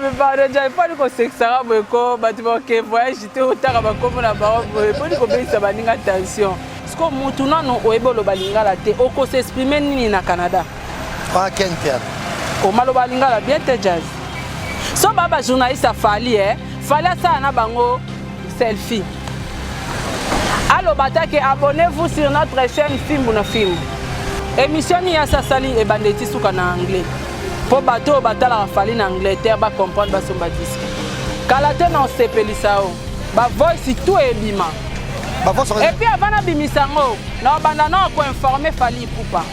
mais pardon, j'avais pas dit qu'on sait que ça va me tu vois que voyage j'étais au tard à comme la barre pour dire que ça va dire attention. Parce que maintenant nous au ebolo balinga la te oko s'exprimer ni na Canada. Pas quelqu'un. Au malo balinga la bien te jazz. So baba journaliste a fali fallait ça na bango selfie. Allo batake abonnez-vous sur notre chaîne Film na Film. Émission ni ya sasali e bandeti suka na anglais. Pour bateau batala fali na Angleterre ba comprendre ba somba disque. Kala te na sepelisa o. Ba voice tout e bima. Ba voice. Et puis avant na bimisango, na banda na ko informer fali pupa.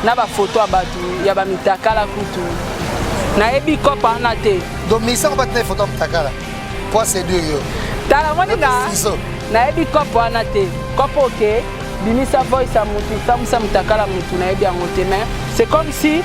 Na ba photo abatu ya ba mitakala kutu. Na ebi kopa na te. Donc misango ba te photo mitakala. Quoi c'est dur yo. Tala moninga. Na ebi kopa na te. Kopo ke bimisa voice a mutu samusa mitakala mutu na ebi angote mais c'est comme si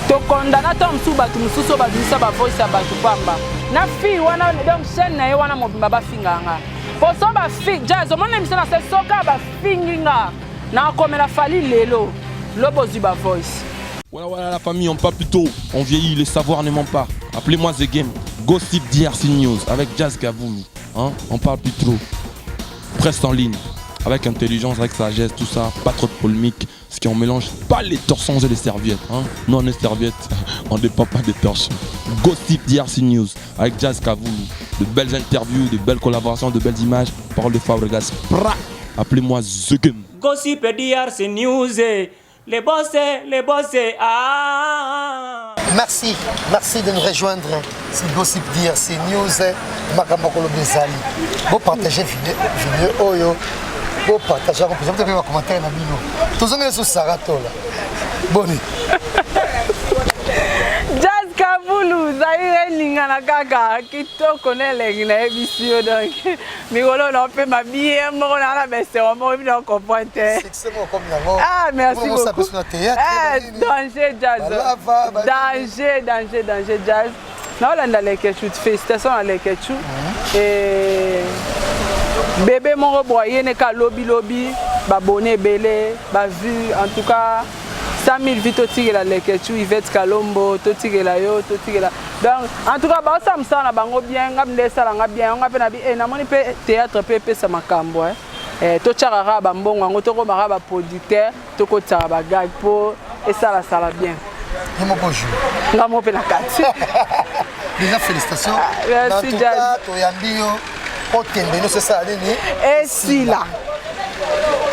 to condamna tom su batu mususo badisa ba voice batu pamba na fi wana donc chaîne na ye wana mobimba ba finganga poso ba fi jazz o mona misana se soka ba finginga na komela fali lelo lobozu ba voice. Voilà la famille, on parle plus tôt, on vieillit, le savoir ne ment pas. Appelez-moi The Game, Gossip DRC News avec Jazz Kavoulou, hein? On parle plus trop. Presse en ligne, avec intelligence, avec sagesse, tout ça, pas trop de polémique. Ce qui on mélange pas les torchons et les serviettes. Hein? Nous on est serviettes, on ne dépend pas des torchons. Gossip DRC News avec Jazz Kavoulou. De belles interviews, de belles collaborations, de belles images. Parole de Fabregas. Appelez-moi The Game. Gossip DRC News. Les bossés. Ah. Merci de nous rejoindre. C'est Gossip DRC News. Makamokolo Bezali. Vous partagez vidéo Oyo. Vous partagez, vous pouvez faire un commentaire dans la vidéo. Tout ça, c'est Sarato là. Bonne. Jazz Kavoulou, Zaire Ningana Kaka, qui te connaît les émissions donc. Migolo n'a pas ma vie, on a la baisse, on m'a vu en comprendre. C'est bon comme la. Ah, merci beaucoup. Danger Jazz. Danger Jazz. Là, on a les ketchup, félicitations à les ketchup. Et bébé mon reboyé n'est qu'à lobby, babonné belé, ba vu en tout cas 100 000 vies to tigé la leketchu Yvette Kalombo to tigé la yo to tigé la. Donc en tout cas ba ça me ça na bango bien ngam ndesa la bien on appelle na bi na moni pe théâtre pe ça makambo to tchara ba mbongo ngo to ko mara ba producteur to ko tchara ba gag po et ça la bien. Mon bonjour. Ngamo pe na kati. Déjà félicitations. Merci Jazz. To yambio okende c'est ça nini? Et si là.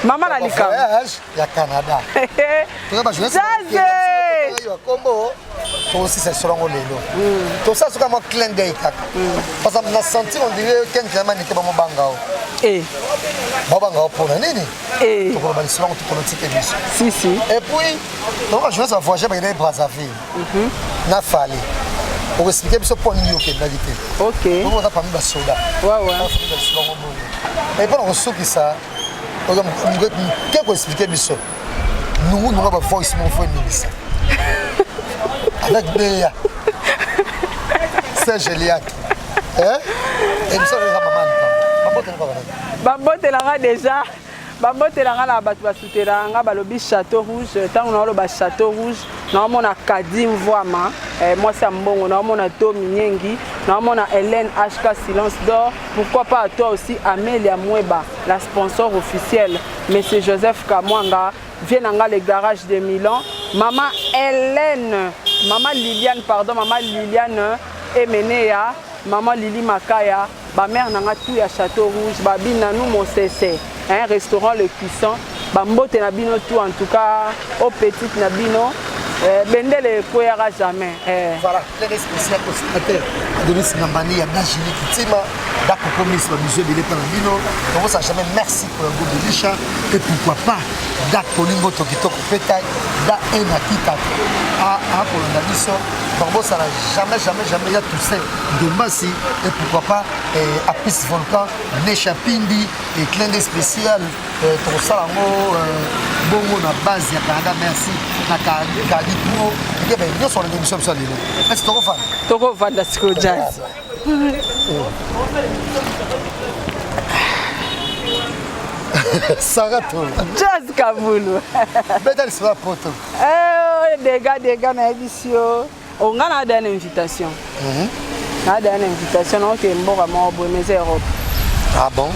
Maman la lika. Voyage ya Canada. Aussi c'est selon lelo. Tout ça c'est comme un clin d'œil kaka. Parce que on a senti on dirait quelqu'un m'a dit que maman bangao. Bangao pour nini? Pour le selon tout politique et si. Et puis donc je vais voyager avec les Brazzaville. Na fallait. Pour expliquer ce point de vue que d'habitude. OK. On a pas mis de soda. Ouais. Et puis on sait que ça qu'est-ce qu'on explique biso nous va voir ici mon frère Nilissa avec Béa c'est Géliac et nous sommes maman déjà babotelanga la batu basuteranga balobi Château Rouge tango na loba Château Rouge na mona Kadim Voama moi c'est mbongo na mona Tomi Nyengi na mona Hélène HK Silence d'or pourquoi pas à toi aussi Amélia Mweba la sponsor officielle monsieur Joseph Kamwanga vient les garages de Milan maman Hélène maman Liliane Emenea maman Lili Makaya ba mère nanga tout ya Château Rouge ba binanou mon CC un restaurant le puissant bambote na bino tout en tout cas au petit na bino bendele koyara jamais voilà les spécial consommateur Denis Ngambani ya Nagini Kitima d'accord promis ba musée de l'état na bino donc ça jamais merci pour le goût de Lisha et pourquoi pas da kolingo tokitoko peta da ena kita a kolanda biso donc ça jamais il y a tout ça de Massi et pourquoi pas à Piste Volcan Nechapindi et clin d'œil spécial pour ça bongo na base ya Canada merci na Kadi Pro et bien nous sur l'émission ça les est-ce que toko vanda siko Jazz Sarato Jazz Kavoulou Bedel sera poto des gars na édition On a une invitation. On a une invitation, donc on va mais Europe. Ah bon?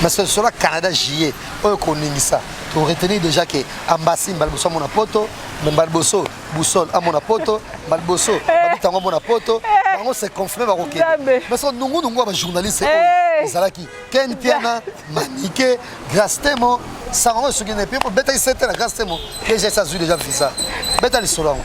Mais sur le Canada, j'y ai. On connaît ça. Tu retenir déjà que l'ambassade Balboso à mon apoto, mais Balboso, Boussol à mon apoto, Balboso, Babitango à mon apoto. On s'est confirmé par OK. Mais ça, nous sommes journalistes. Zalaki, Ken Piana, Maniké, Grastemo, ça on se gagne pas. Beta c'est la Grastemo. Déjà ça j'ai déjà fait ça. Beta les solons.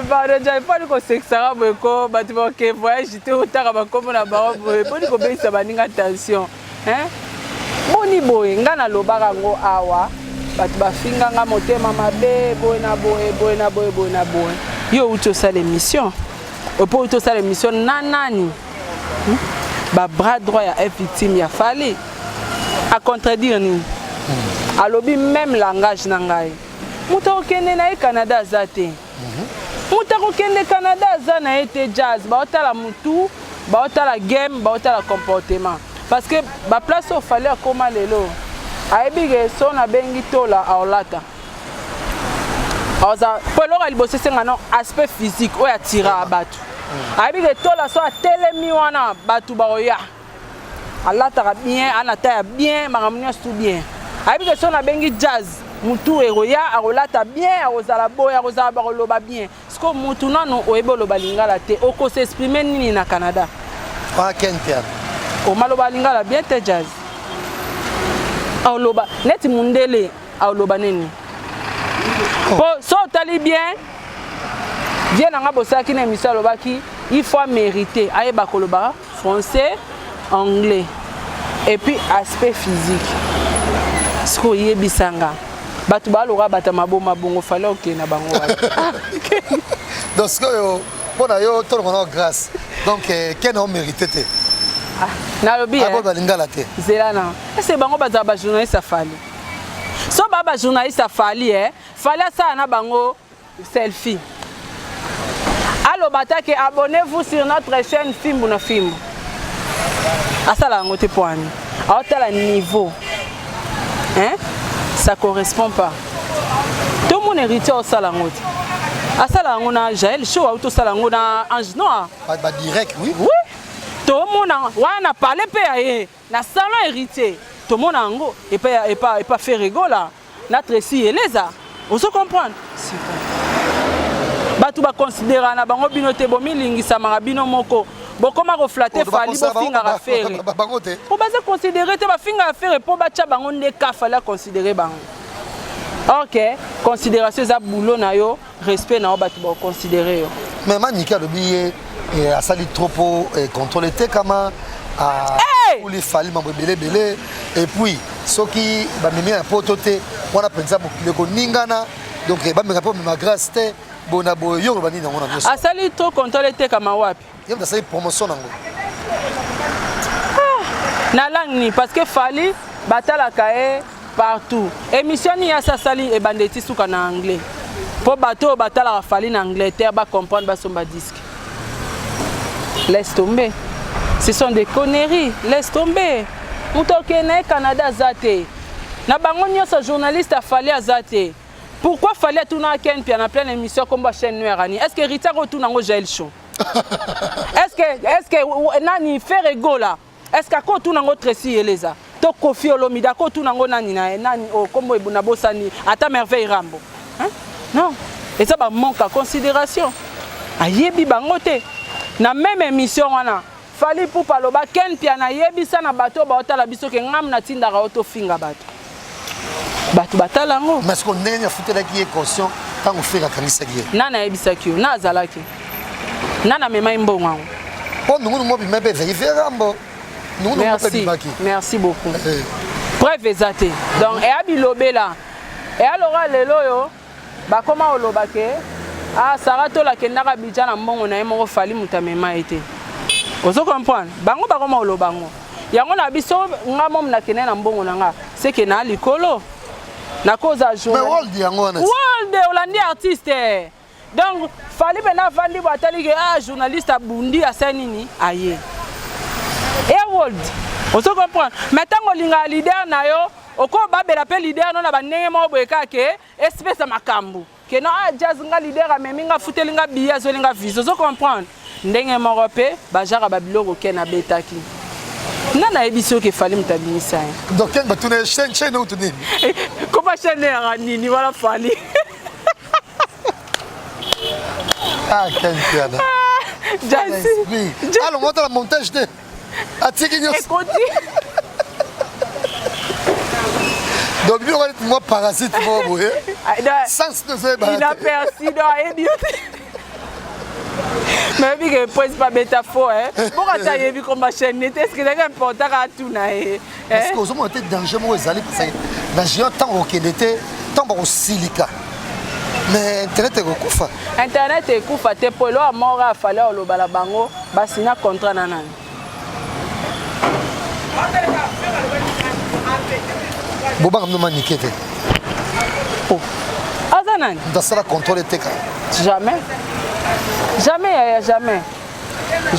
Pardon, j'avais pas dit que c'est ça, mais que tu voyage, j'étais au tard à comme la barre, pour dire que ça va attention. Hein? Boni boy, ngana lobarango awa, batu bafinga nga motema mabe, boina boy. Yo uto sa l'émission. Opo uto sa l'émission nanani. Ba bras droit ya victime ya fallait. À contredire ni. Alobi même langage nangai. Muta okende na Canada zate. Muta okende Canada zana été jazz, ba otala mutu, ba otala game, ba otala comportement. Parce que ba place au fallait comme lelo. Aibige son a bengi tola a olata. Oza pelo ali bosé ngano aspect physique o ya tira abatu. Aibige tola so a telemi wana batu ba oya. Alata bien, anata bien, maramnya tout bien. Aibige son a bengi jazz. Mutu eroya a olata bien, a ozala boya, a ozala ba loba bien. Sko mutu nano o ebo loba lingala te, o ko s'exprimer nini na Canada. Pas Kentia. O maloba lingala bien te jazz. A loba net mundele a loba neni. Po so tali bien. Viens nga bosaki na émission lobaki, il faut mériter. Aye ba koloba français, anglais et puis aspect physique. Sko yebisanga. Batu balora batama bongo fallait OK na bango. Donc ce que bon yo tout le monde grâce. Donc quel on mérité te. Na lobi. Abo balingala te. Zelana. C'est bango bazaba journaliste afali. So baba journaliste afali fallait ça na bango selfie. Allo batake abonnez-vous sur notre chaîne Fimbu na Fimbu. Asala ngote poani. Aotala niveau. Hein? Ça correspond pas. Tout le monde hérité au salangote. À salangona Jaël show auto salangona Ange Noir. Pas direct, oui. Oui. Tout le monde a parlé paye na salon hérité. Tout le monde ango et pas faire rigola. Notre ici et les a. On se comprend. C'est bon. Ba tu ba considérer na bango binote bomilingi sa marabino moko. Bon comment reflater fali bo finga à faire. Pour baser considérer te ba finga à faire pour ba tcha bango ndeka fallait considérer bango. OK, considération za boulot na yo, respect na ba tu ba considérer yo. Mais manika le billet et a sali trop contrôler te kama a pour les fali mambo belé et puis ceux qui ba mimi un pototé on a pensé le ko ningana donc ba me rapport ma grâce te bona boyo ba ni na ngona a sali trop contrôler te kama wapi. Il y a une promotion nango. Na langue parce que fali batala kae partout. Émission ni ya sa sali e bandeti suka na anglais. Pour bateau batala fali na Angleterre ba comprendre ba somba disque. Laisse tomber. Ce sont des conneries, laisse tomber. Mutoke na Canada zate. Na bango nyoso journaliste a fali azate. Pourquoi fallait tout na ken puis na pleine émission comme ba chaîne noire ani? Est-ce que Rita retourne en Jaël show? Est-ce que nani fait ego là? Est-ce que quand tout nango tresi eleza? To Kofi Olomida ko tout nango nani nani o kombo ebuna bosani ata merveille rambo. Hein? Non. Et ça ba manque à considération. Ayebi bango te. Na même émission wana fali pour paloba ken piana yebi sana bato ba otala biso ke ngam na tinda ra auto finga bato. Bato batala ngo. Mais ce qu'on n'est foutu là qui est conscient quand on fait la kanisa qui. Nana yebisaki yo, na azalaki. Nana mema imbongo ngo. Oh nous mo bi mebe vérifier rambo. Nous nous Merci beaucoup. Preuve exacte. Donc et abilobe là. Et alors lelo yo ba koma olobake ah sarato la kendaka bija na mbongo na yemo fali mutamema été. Ozo comprendre. Bango ba koma olobango. Yango na biso ngamo na kene na mbongo na nga. C'est que na likolo. Na cause à jour. Mais world yango na. World Hollandi artiste. Donc fali bena vandi batali que ah journaliste abundi a sanini aye. Et world Oso comprendre. Maintenant on linga leader na yo, oko babela pe leader non na banenge mo boyeka ke espèce de makambu. Que non jazz nga leader a memi nga futelinga biya zo linga viso. Oso comprendre. Ndenge mo pe bajara babiloko ke na betaki. Nana ebiso ke fali mtabimisa. Donc ken batune chaîne ou tuni. Comment chaîne ya nini wala fali. Ah ken piana. Jazz. Alors monte la montage de Atigignos. Écoute. Donc moi parasite moi boye. Sans de ce il a perçu dans idiot. Mais vu que pose pas métaphore hein. Pourquoi tu as vu comme chaîne est-ce que c'est important à tout na parce que aux moments danger moi ezali parce que na géant tant au était tant au silica. Mais internet est kufa. Internet est kufa te polo amora fallait au bala bango basina contrat nanani. Boba comme maniqué te. Oh. Azanan. Dans ça contrôle te ka. Jamais. Jamais, jamais.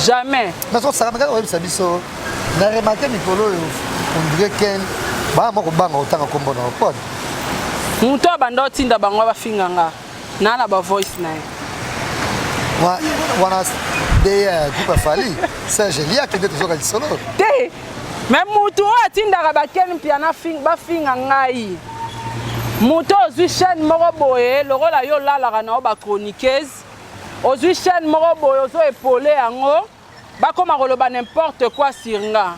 Jamais. Mais ça regarde web ça biso. Na remarqué Nicolo on dirait qu'un ba moko banga autant comme bon pod. Muto abanda tinda bango bafinganga. Nana ba voice na. Wana des groupe fali. Ça je lia que des gens solo. Te. Même muto atinda ba ken piana bafinganga yi. Muto zu chaîne moko boye, le rôle yo la la na ba chroniqueuse. Ozui chaîne moko boye ozo épauler yango ba koma koloba n'importe quoi sur nga.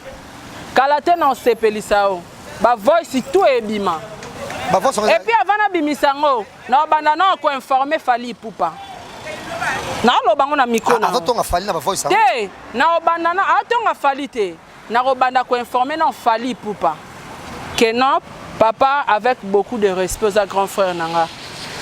Kala te na osepelisa o. Ba voice tout ebima. Ba voice et puis avant na bimisango na banda na ko informer fali pupa. Na lo bango na micro na. Atonga fali na ba voice. Te na banda na atonga fali te. Na robanda ko informer na fali pupa. Que non papa avec beaucoup de respect aux grand frère nanga.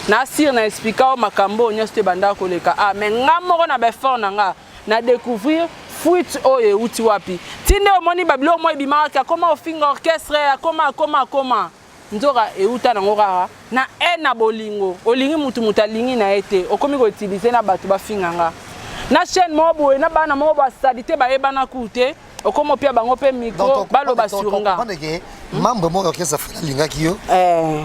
Na sir na expliquer au makambo nyoste banda koleka ah mais nga moko na befort nanga na découvrir fuite oye uti wapi tinde omoni babilo mo ebimaka comment ofinga orchestre comment nzora euta na ngora na na bolingo olingi mutu alingi na ete okomi ko utiliser na bato bafinganga na chaîne mo boye na bana mo ba sadité ba ebana kute okomo pia bango pe micro balo basurunga membre mo orchestre falinga kiyo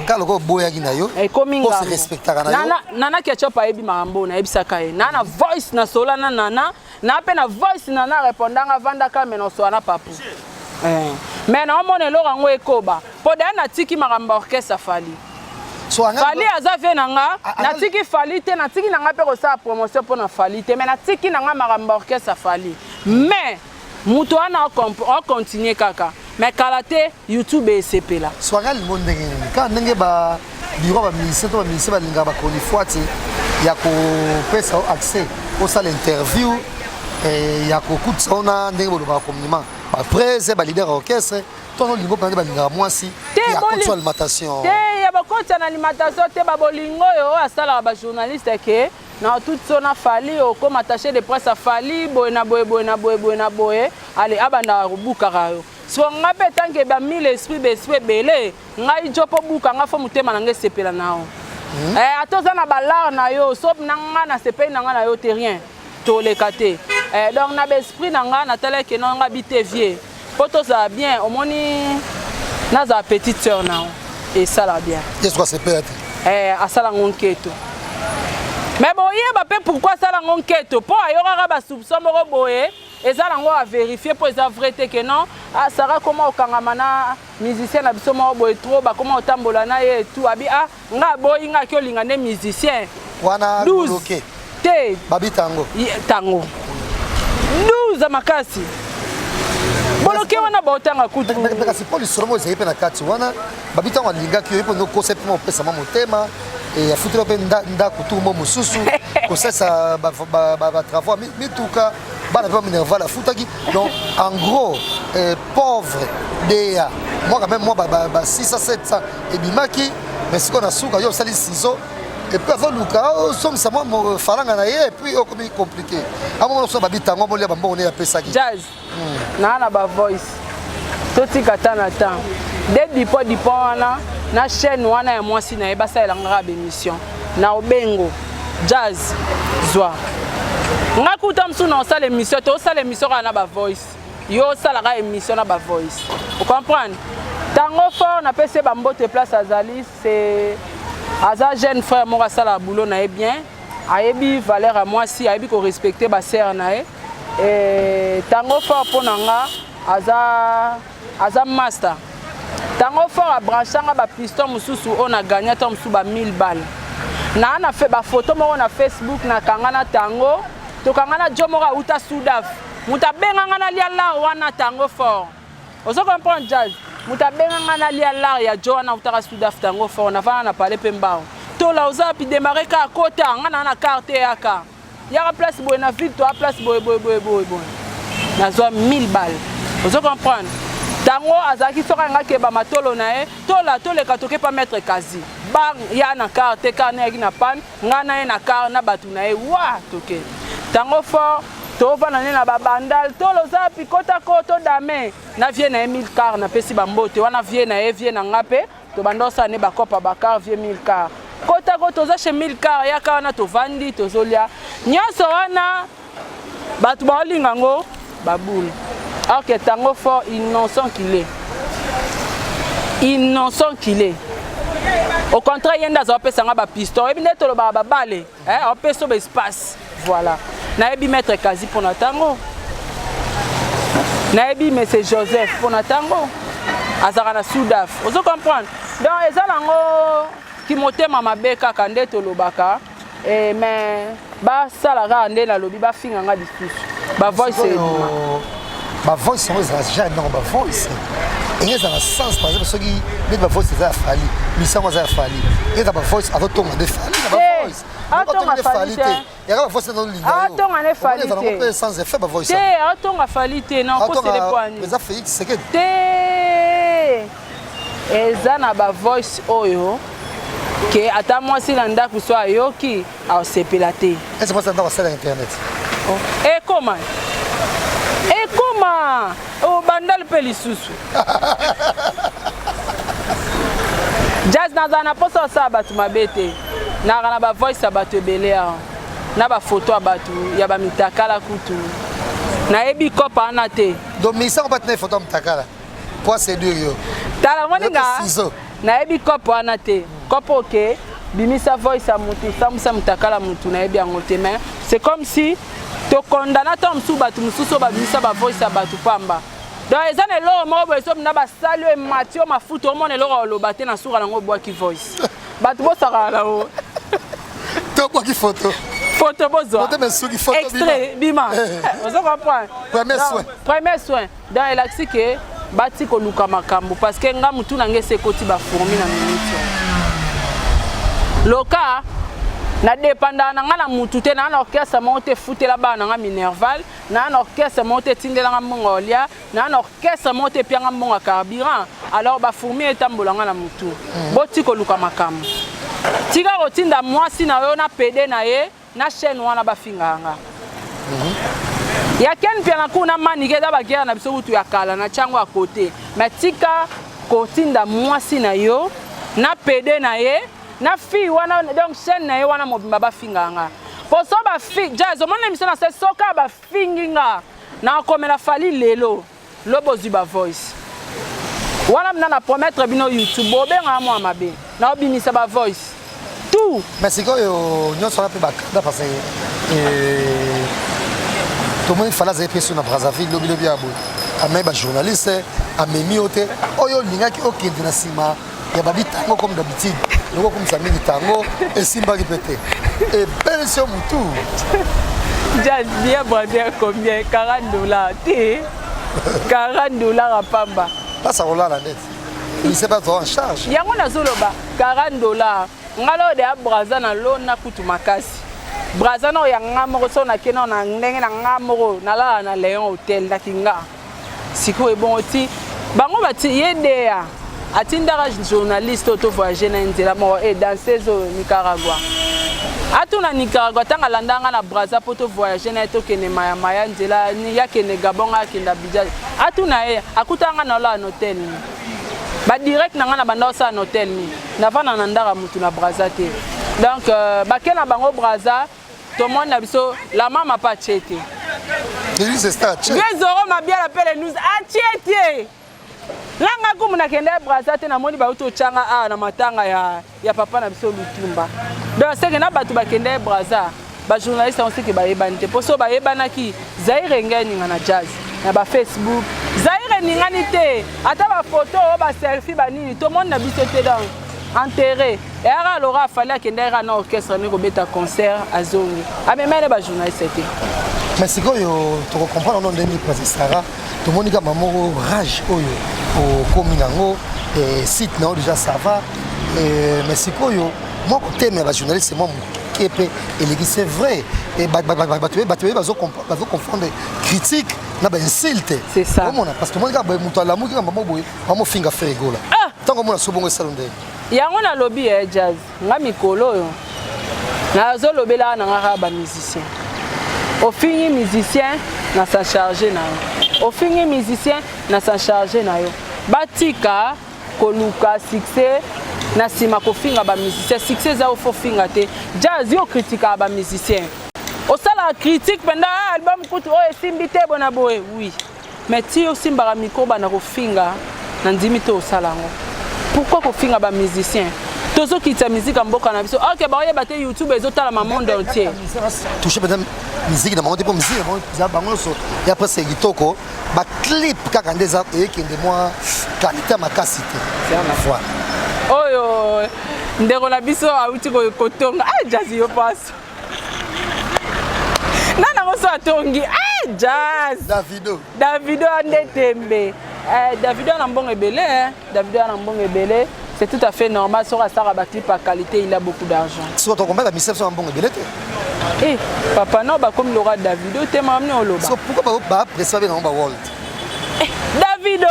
kala ko boya kina yo kominga se respectaka na yo nana kechopa ebi mambo na ebisaka ye nana voice na sola nana na pe na voice nana répondanga vandaka menoso na papu mais na omone lo rango ekoba poda na tiki makambo orchestre fali fali aza ve nanga na tiki fali te na tiki nanga pe ko sa promotion pour na fali te mais na tiki nanga makambo orchestre fali mais muto ana on continue kaka mais kalaté YouTube et CP là soagal monde quand ndenge ba biro ba ministère ba linga ba koni fuati ya ko pesa accès au salle interview et ya ko kutsa ona ndenge bo ba communiquement après c'est ba leader orchestre ton lingo pa ba linga mwasi ya ko alimentation te ya ba ko alimentation te ba bolingo yo asala ba journaliste ke na tout sona fali o comme attaché de presse a fali boena boye allez abanda rubuka kayo so nga pe tanke ba 1000 esprit belé ngai jopo buka nga fo mutema na ngesepela nao atoza na balar na yo so nanga na sepela nanga na yo te rien to le kate donc na esprit nanga na tele ke non nga bité vieux poto ça bien au moni na za petite sœur nao et ça la bien qu'est-ce que c'est peut-être asala ngonketo. Mais bon, pourquoi ça la enquête? Pour ailleurs, ba soupçon moko boye, et ça lango à vérifier pour ça vrai que non. Ah Sarah comment okangamana musicien na biso moko boye trop ba comment otambola na et tout abi ah nga boy nga kyo lingane musicien. Wana bloqué. Te babi tango. Tango. 12 makasi. Bloqué wana ba otanga kutu. Parce que pour le solo c'est pe na kati wana babi tango linga kyo pour no concept mo pesa mo tema. Et foutre ben nda kutumo mususu ko ça ba travaux mais tout cas ba na minerva la futaki donc en gros pauvre des moi quand même moi ba 600 700 et bimaki mais ce qu'on a souka yo sali ciseaux et puis avant luka somme ça moi faranga na et puis au comme compliqué à moment so ba bitango mo lia ba mbona ya pesa ki jazz na ba voice toti katana temps dès dipo wana na chaîne wana ya mwasi na ebasa elanga ba émission na obengo jazz zwa nga kuta msu na osala émission to osala émission na ba voice yo salaka émission na ba voice. Vous comprenez? Tango fort na pese ba mbote place azali c'est aza jeune frère mo sala boulot na bien. Ayebi valeur à moi si ayebi ko respecter ba sœur na et tango fort ponanga aza master. Tango fort a branchanga ba piston mususu on a gagné tom sous ba 1000 balles. Na fait ba photo mo na Facebook na kangana tango to kangana jomora uta Sudaf. Muta benga na lia la wana tango fort. Oso comprendre jazz. Muta benga na lia la ya Joana uta Sudaf tango fort na fana na parler pembao. To la oza pi démarrer ka kota ngana na carte yaka. Yaka place boy na ville to a place boy. Na zo 1000 balles. Oso comprendre. Tango azaki soka nga ke ba matolo na to le katoke pa mettre kazi. Bang ya na carte carnet na pan ngana na car na batu na wa toke. Tango fort to vana na ba bandal to loza pi kota koto dame na vie na 1000 car na pesi ba mbote wana vie na ngape to bandosa ne ba kopa ba car vie 1000 car. Kota koto za chez 1000 car ya ka wana to vandi to zolia. Nyaso wana batu ba olinga ngo baboule. Alors que tango fort innocent qu'il est. Innocent qu'il est. Au contraire, il y a des gens qui piston. Et puis, il y a des balles. On peut sauver l'espace. Voilà. Naebi maître quasi pour notre tango. Naebi mais c'est Joseph pour notre tango. Azarana Sudaf. Vous comprenez? Donc, les gens qui montent ma beka kande to lobaka. Mais ba salara ande la lobi ba finga nga discussion. Ba voice c'est ma voice c'est jamais non ma voice. Et il y a un sens par exemple ceux qui mettent ma voice c'est à fali. Mais ça moi c'est à fali. Et ma voice avec ton de fali. Ma voice. Attends ma falité. Il y a ma voice dans ligne. Attends ma falité. On peut sans effet ma voice. Attends ma falité non ko c'est les points. Mais ça fait c'est que eza na ba voice oyo que ata moi si landa ku so ayoki a sepela te. Est-ce que ça dans la internet? Et comment? Oh bandal pelisusu. Jazz na poso sa batu mabete. Na ba voice abatu belea. Na ba photo abatu ya ba mitakala kutu. Na ebi kopa na te. Donc mais ça on pas tenir photo mitakala. Quoi c'est dur yo. Tala moninga. Na ebi kopa na te. Kopo ke bimisa voice a mutu samusa mitakala mutu na ebi angote mais c'est comme si to condamna tom sou batu mususo ba bimisa ba voice abatu pamba. Donc les années là mo bo so na ba salu e matio mafuto mo ne lo lo bate na sura ngo boa ki voice. Batu bo sara la o. To boa ki photo. Photo bozo. Photo mais sou ki photo extrait bima. Vous comprenez? Premier soin. Dans el axi que bati ko luka makambo parce que nga mutu na ngese koti ba fourmi na minute. Loka na dépendant na ngana mutu te na orchestre monte futela ba na minerval na orchestre monte tindela nga mongolia na orchestre monte pia nga monga carburant alors ba fourmi etambola nga na mutu boti ko luka makambo tika rotinda mwasi na yo na PD na ye na chaîne wana ba finganga ya ken pia na kuna manike da ba gera na biso butu ya kala na chango à côté mais tika kotinda mwasi na yo na PD na ye na fille wana donc chaîne na wana mobimba ba finganga pour so ba fille jazz omona émission na c'est soka ba finginga na komela fali lelo lobozi ba voice wana mna na promettre bino YouTube obenga mo amabe na obimisa ba voice tout mais c'est quoi nyonso na pe ba kada parce tout le monde fala za epeso na Brazzaville lobi abo amé ba journaliste amemi ote oyo lingaki okende na sima ya babi tango comme d'habitude. Le comme ça mis tango et simba répété. Et belle sur mon tour. Jazz bien brandé combien? $40. $40 à Pamba. Pas ça roule la net. Il sait pas en charge. Yango na zoloba $40. Ngalo de Brazza na lo na kutu makasi. Brazza no ya ngamoro so na kena na ndenge na ngamoro na la na Léon Hotel na kinga. Siko e bon oti. Bango bati yedea. Atindara journaliste auto voyager na nzela mo et danseuse au Nicaragua. Atuna Nicaragua tanga landanga na Brazza poto voyager na to kene maya nzela ni ya kene Gabon a kene Abidjan. Atuna e akutanga na la hotel ni. Ba direct na ngana banda sa hotel ni. Na vana na ndara mutu na Brazza te. Donc ba kena bango Brazza to monde na biso la mama pa chete. c'est ça. Vieux Zoro m'a bien appelé nous. Ah, tiens. Langa kumu na kende Brazza te na moni ba uto changa na matanga ya papa na biso Lutumba. Donc c'est que na batu ba kende Brazza, ba journaliste on sait que ba yebani te. Poso ba yebana ki Zaire ngani na jazz. Na ba Facebook. Zaire ngani te. Ata ba photo ba selfie ba nini tout monde na biso te dans enterré. Et alors Laura fallait kende na orchestre ni ko beta concert à Zongi. A même ba journaliste te. Mais c'est quoi tu comprends non ndeni parce Sarah tout le monde a maman rage oyo au Kominango et site non déjà ça va mais c'est quoi moi côté mais journaliste c'est moi qui est et c'est vrai et tu confondre critique na ba insulte c'est ça parce que moi ga muto la muki maman boy maman finga faire gola tant que so bongo salonde yango na lobby jazz nga mikolo yo na zo lobela na nga ba musicien au fini musicien na sa charger na yo au fini musicien na sa charger na yo batika koluka succès na sima ko finga ba musicien succès za fo finga te jazz yo critique ba musicien au sala critique pendant album kutu o esimbite bona boy oui mais ti yo simba micro ba na ko finga na ndimite au sala ngo pourquoi ko finga ba musicien tozo kita musique mboka na biso OK ba yeba te YouTube ezotala ma monde entier toucher madame musique na monde pour musique za bango so ya presque kitoko ba clip kaka ndeza ekende moi qualité makasi te c'est ma foi oyo ndeko na biso auti ko kotonga jazz yo passe nana ko so atongi jazz Davido ndetembe Davido na mbongo ebele Davido na mbongo ebele. C'est tout à fait normal. Sur la star clip par qualité, il a beaucoup d'argent. Si on comprend la mission, c'est un bon belette. Eh, papa, non, bah, comme Laura Davido, tu m'as amené au loba. Pourquoi pas préserver dans le world? Davido,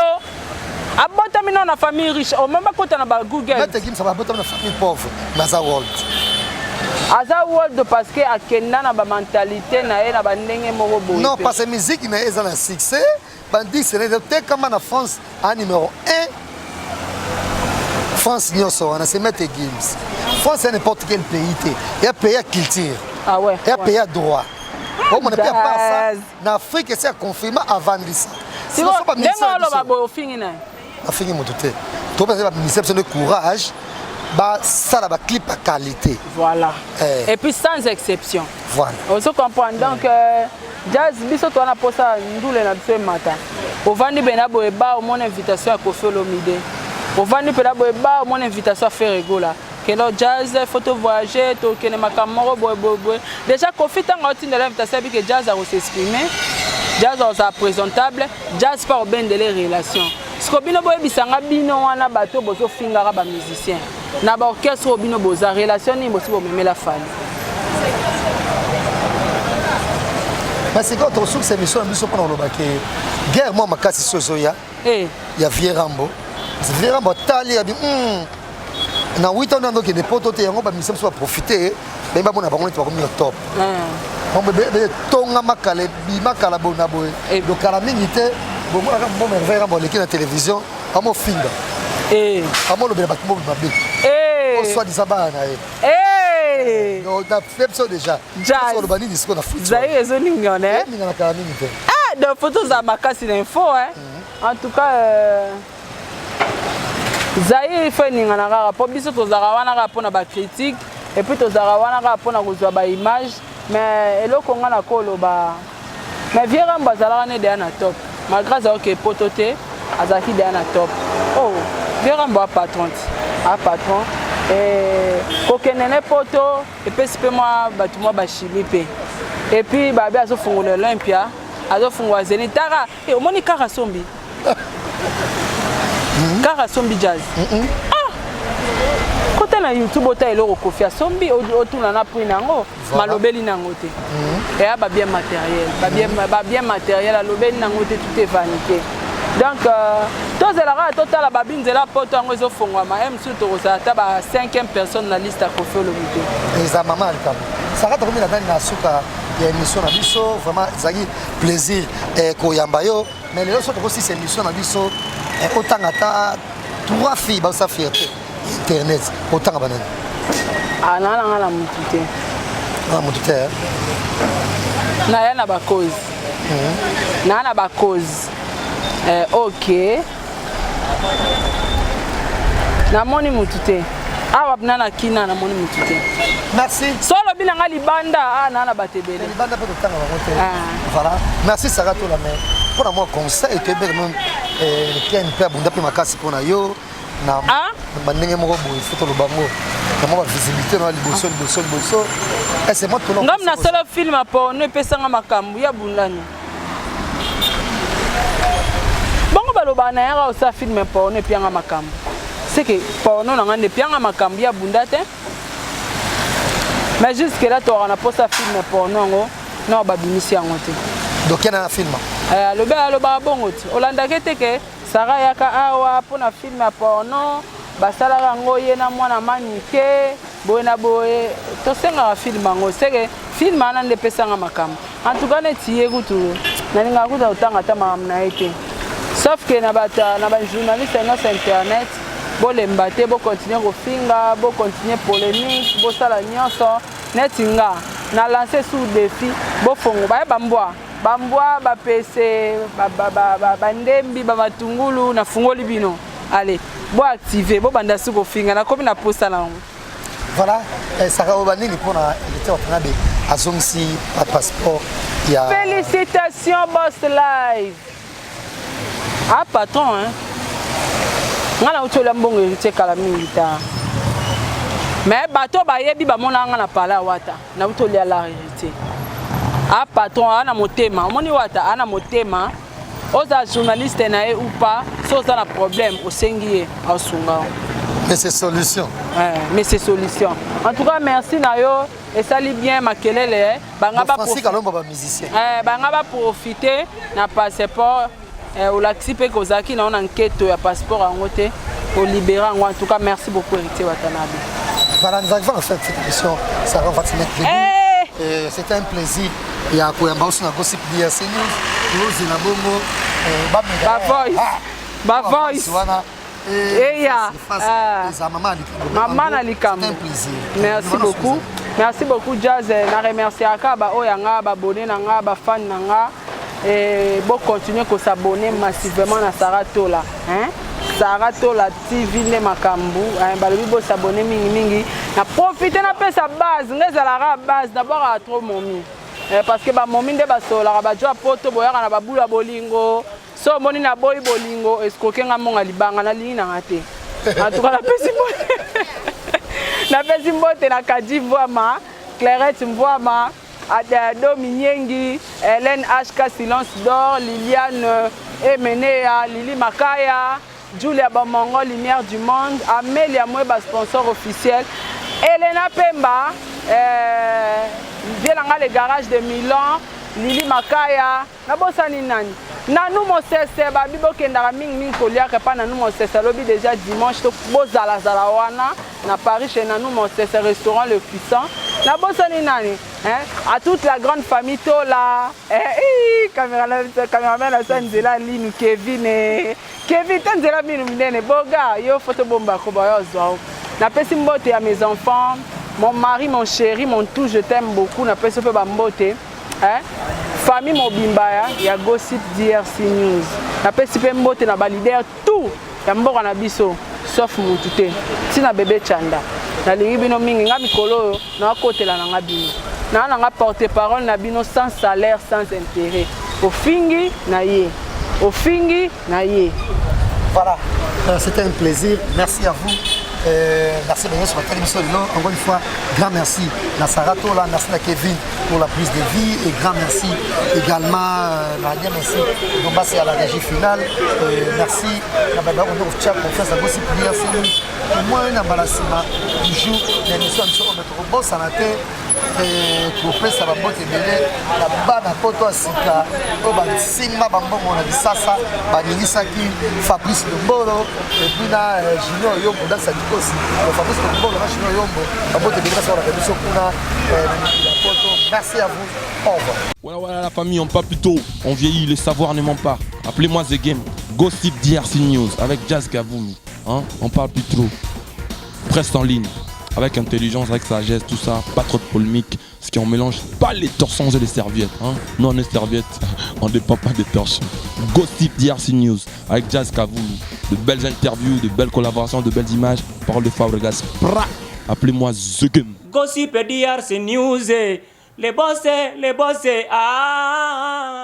abota dans la famille riche. Au même quand on a Google. Mais tu ça va abota dans la famille pauvre. Maza world. Aza world parce que a Kenya na ba mentalité na e na ba ndenge moko boye. Non, parce que musique na eza na succès. Bandi c'est le comme en France en numéro 1. France on a se mettre games. France c'est n'importe quel pays. Il y a pays à culture. Ah ouais. Il y a pays à droit. Comme on n'a pas ça. En Afrique c'est confirmé avant ça. Si on pas mis ça. Dengo lo ba fini na. A fini mon tout. Tu peux pas ministère de courage. Bah ça la clip à qualité. Voilà. Et puis sans exception. Voilà. On se comprend donc jazz biso to na posa ndule na biso mata. Ovandi benabo eba au mon invitation à Koffi Olomide. Ovandi benabo eba au mon invitation à faire rigola. Kelo jazz photo voyager to kene makamoro boy. Déjà Koffi tanga otinda l'invitation bi que jazz a s'exprimer. Jazz a présentable, jazz par ben de les relations. Ce que bino boy bisanga bino wana bato bozo fingara ba musicien. Na ba orchestre bino boza relation ni bosi bo memela fan. Mais c'est quand on trouve ces missions pendant le bac guerre moi makasi sozoya il y a Vierambo Vierambo tali a dit na 8 ans donc des potes te yango ba mission soit profiter mais ba bona bango to comme top on bébé tonga makale bi makala bona boy do kala mingite bon moi bon Vierambo le qui na télévision amo finga amo le ba mo ba be on soit disaba na non, on a fait ça déjà. Jazz. On a banni disco na foot. Zaire ezolingana hein. Ninga na mini te. De photos za makasi d'info hein. En tout cas Zaire fait ninga na rapport biso to zara wana rapport na ba critique et puis to zara wana rapport na kozwa ba image mais eloko nga na koloba mais Vierambo bazala ne de na top malgré ça que potote azaki de na top. Oh, Vierambo a patron. Kokenene poto et puis c'est moi batu moi bashilipe et puis babe azo fungula Olympia azo fungwa Zenith tara et omoni kara sombi jazz kota na YouTube ota eloko Koffi sombi otuna na prix nango malobeli nango te et ba bien matériel alobeli nango te tout est vanité. Donc, tous les gens total la babine de la porte en réseau fongwa ma M sur Torosa taba 5e personne dans la liste à Koffi Olomide. Et ça maman comme ça va tomber là-dedans na suka il y a une émission na biso vraiment zaki plaisir ko yambayo mais les autres aussi c'est émission na biso autant ata 3 filles ba sa fierté internet autant banane. Ah na mutute. Na mutute. Na yana ba cause. naa na bacause ok namoni mutu te awa na na kina namoni mutu te merci solo bina nga libanda naa na bato ebele libanda mpe totanga bango te voilà merci Sarah Tolame mpona mwa conseil toyebeke même etienne mpe abunda mpe makasi mpona yo na bandenge moko boye fo toloba ngo na mwa bavisibilité na liboso ese mwa tolo ngam na solo film porno epesanga makambo ya bundani bongo baloba na yaka osa film porno epianga makambo seke porno na nga nde epianga makambo ya bunda te mais jusque là toka na posa film porno yango na babimisi yango te donc yana na film alobaka bongo te olandaki te ke Sarah yaka awa mpona film ya porno basalaka yango ye na mwana manike boye na boye tosengaka film yango seke film wana nde epesanga makambo en tout cas neti ye kutu nalingaka kuta kotanga ata makambo na ye te sauf ke na bajournaliste nyonso internet bolemba te bokontinue kofinga bokontinue polémique bosala nyonso neti nga na lance sous défi bofongo baye bambwa bapese bandembi bamatungulu na fungoli bino allez boactive bobanda si kofinga nakomi na posa nango voilà Sarah obanini mpona électeur watanabe azongisi passeport ya félicitations boss live patron nga na utola mbongo héritier kala mingi ta mais bato bayebi bamona nga na pala wata na utolia la héritier patron ana motema omoni wata ana motema oza journaliste na ye ou pas so oza na problème osengi ye asunga mais c'est solution mais c'est solution en tout cas merci na yo esali bien makelele banga ba profiter na passeport olakisi mpe kozalaki na ona nketo ya passeport yango te olibéra yango en tout cas merci beaucoup héritier watanabe voilà nous arrivons à faire cette émission Sarah va te mettre c'était un plaisir ya koyamba oso na gossip DRC News ozela bongo bavoice wana maman na likambo merci beaucoup Jazz na remerciaka baoyo yanga babone na nga bafan na nga bon continuer à s'abonner massivement à Sarah Tola Sarah Tola TV ne makambu balobi bo s'abonner mingi na profiter na pesa base ngezala base d'abord à trop momi parce que ba momi nde basola ba jo poto boyaka na babula bolingo so moni na boy bolingo escroquer monga libanga na lini na ngate en tout cas la pesi mbote na Kadi Voama Clairette Voama Adado Minyengi, Hélène HK Silence d'Or, Liliane Emenea, Lili Makaya, Julia Bamongo, Lumière du Monde, Amélia Mweba, sponsor officiel, Elena Pemba, Vielanga le garage de Milan, Lili Makaya, Nabosani Nani. Nanou Mosese, Babibo Kendara Ming Koliaka, pas Nanou Mosese, lobby déjà dimanche, Bozala Zalawana, na Paris chez Nanou Mosese, restaurant Le Puissant. Nabosani Nani. À toute la grande famille Tola, caméraman à Sanzela, Linu, Kevin, Tanzela, Minu, Boga, yo photo bomba, Kobayo, na pesi mbote à mes enfants, mon mari, mon chéri, mon tout, je t'aime beaucoup, na pesi peu bambote, famille Mobimbaya, ya Gossip DRC News, na pesi peu mbote na balider tout, ya mboka na biso, sauf Moutute, tina bébé Chanda, na lingi bino mingi, nga mikolo, na kotela na nga bino. Na porte-parole na bino sans salaire, sans intérêt. Au fingi na ye. Au fingi na ye. Voilà, c'était un plaisir. Merci à vous. Merci bien sur la télévision. Encore une fois, grand merci à Sarah Tola, merci à Kevin pour la prise de vie et grand merci également Nadia, merci donc c'est à la régie finale. Merci à Baba on tient confiance à vous si prière c'est moi un embarrassement du jour l'émission nous sommes notre boss à la tête pour faire ça va botter belé la bana poto asika o ba singa bambongo na bisasa ba nilisaki Fabrice Lombolo et puis na Junior Yombo dans sa dikosi Fabrice Lombolo na Junior Yombo ba botter belé sur la télévision kuna merci à vous au revoir. Voilà la famille, on parle plus tôt, on vieillit, le savoir ne ment pas. Appelez-moi The Game, Gossip DRC News avec Jazz Gavoumi. On parle plus trop. Presse en ligne avec intelligence, avec sagesse, tout ça, pas trop de polémique, ce qui on mélange pas les torsons et les serviettes. Hein. Nous on est serviettes, on dépend pas des torchons. Gossip DRC News avec Jazz Kavoulou, de belles interviews, de belles collaborations, de belles images, parole de Fabregas. Appelez-moi The Game. Gossip DRC News, les boss, ah.